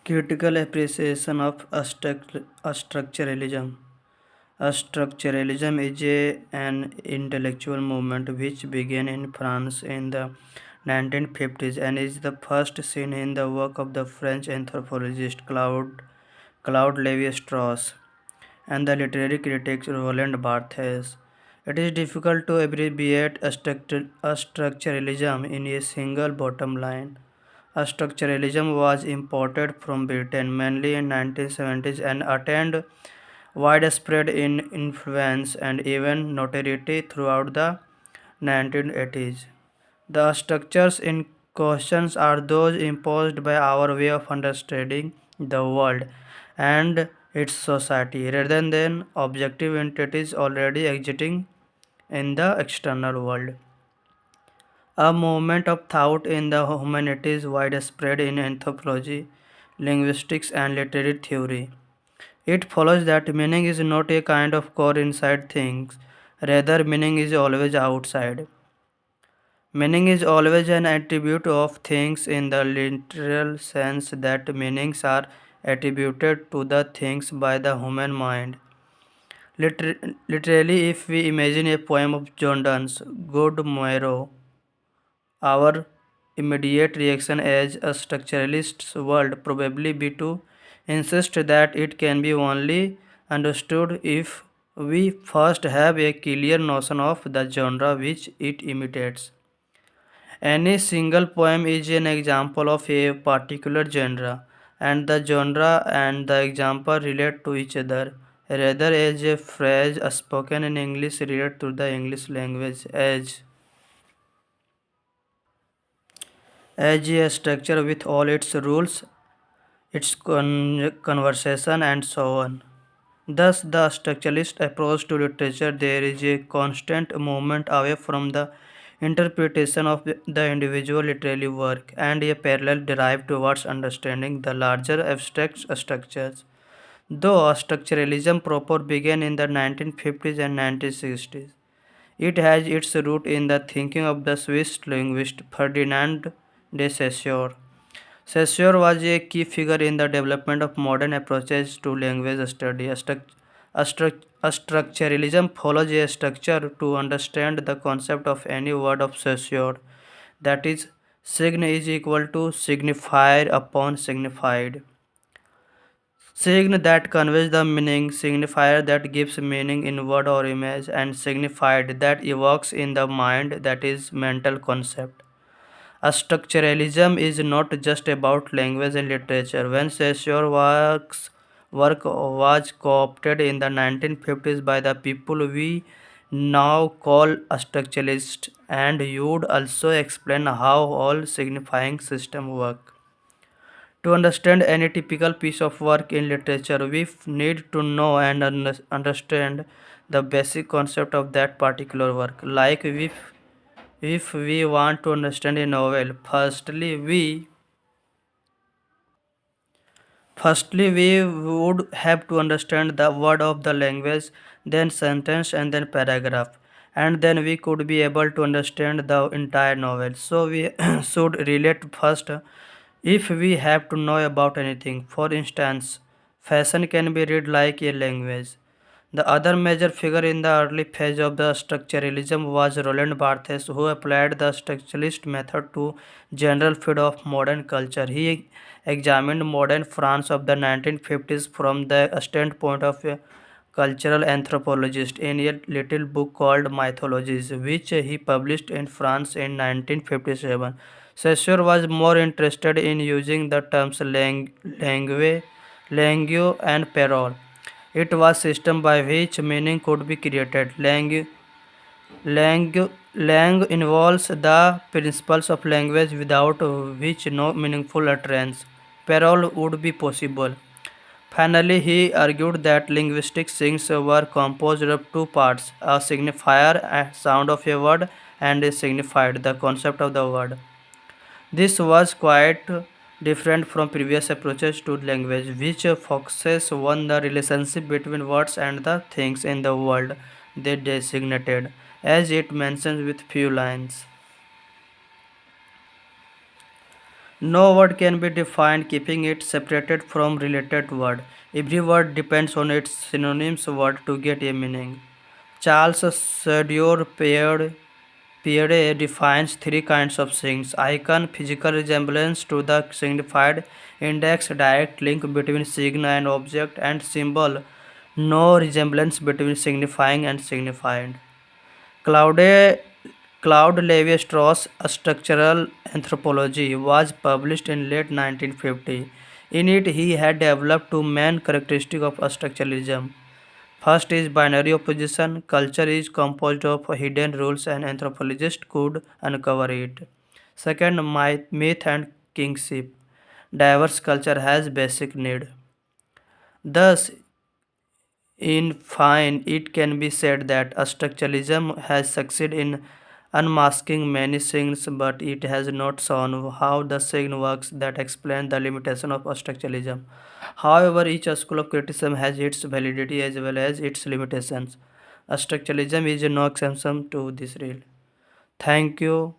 Critical appreciation of structuralism. Structuralism is an intellectual movement which began in France in the 1950s and is the first seen in the work of the French anthropologist Claude Lévi-Strauss and the literary critic Roland Barthes. It is difficult to abbreviate structuralism in a single bottom line. Structuralism was imported from Britain mainly in 1970s and attained widespread in influence and even notoriety throughout the 1980s. The structures in question are those imposed by our way of understanding the world and its society rather than objective entities already existing in the external world. A movement of thought in the humanities widespread in anthropology, linguistics, and literary theory. It follows that meaning is not a kind of core inside things, rather, meaning is always outside. Meaning is always an attribute of things in the literal sense that meanings are attributed to the things by the human mind. Literally, if we imagine a poem of John Donne's Good Morrow, our immediate reaction as a structuralist's would probably be to insist that it can be only understood if we first have a clear notion of the genre which it imitates. Any single poem is an example of a particular genre, and the genre and the example relate to each other, rather as a phrase spoken in English relate to the English language as a structure with all its rules, its conversation, and so on. Thus, the structuralist approach to literature there is a constant movement away from the interpretation of the individual literary work and a parallel drive towards understanding the larger abstract structures. Though structuralism proper began in the 1950s and 1960s, it has its root in the thinking of the Swiss linguist Ferdinand de Saussure. Saussure was a key figure in the development of modern approaches to language study. Structuralism follows a structure to understand the concept of any word of Saussure. That is, sign is equal to signifier upon signified. Sign that conveys the meaning, signifier that gives meaning in word or image, and signified that evokes in the mind that is mental concept. Structuralism is not just about language and literature. When work was co-opted in the 1950s by the people we now call structuralists, and you would also explain how all signifying systems work. To understand any typical piece of work in literature, we need to know and understand the basic concept of that particular work. Like if we want to understand a novel, firstly we would have to understand the word of the language, then sentence and then paragraph, and then we could be able to understand the entire novel. So we should relate first if we have to know about anything. For instance, fashion can be read like a language. The other major figure in the early phase of the structuralism was Roland Barthes, who applied the structuralist method to general field of modern culture. He examined modern France of the 1950s from the standpoint of a cultural anthropologist in a little book called Mythologies, which he published in France in 1957. Saussure was more interested in using the terms langue, and parole. It was system by which meaning could be created. Lang involves the principles of language without which no meaningful utterance, parole would be possible. Finally, he argued that linguistic signs were composed of two parts, a signifier, a sound of a word, and a signified, the concept of the word. This was quite different from previous approaches to language, which focuses on the relationship between words and the things in the world they designated, as it mentions with few lines. No word can be defined, keeping it separated from related word. Every word depends on its synonyms word to get a meaning. Charles Pierre defines three kinds of signs: icon, physical resemblance to the signified; index, direct link between sign and object; and symbol, no resemblance between signifying and signified. Claude, Claude Lévi-Strauss' Structural Anthropology was published in late 1950. In it, he had developed two main characteristics of structuralism. First is binary opposition. Culture is composed of hidden rules and anthropologists could uncover it. Second, myth and kingship. Diverse culture has basic need. Thus, in fine, it can be said that structuralism has succeeded in unmasking many signs, but it has not shown how the sign works that explain the limitation of structuralism. However, each school of criticism has its validity as well as its limitations. Structuralism is no exception to this rule. Thank you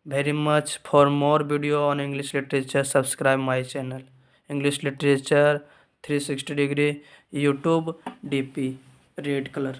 very much. For more video on English literature, subscribe my channel. English literature 360 degree YouTube DP red color.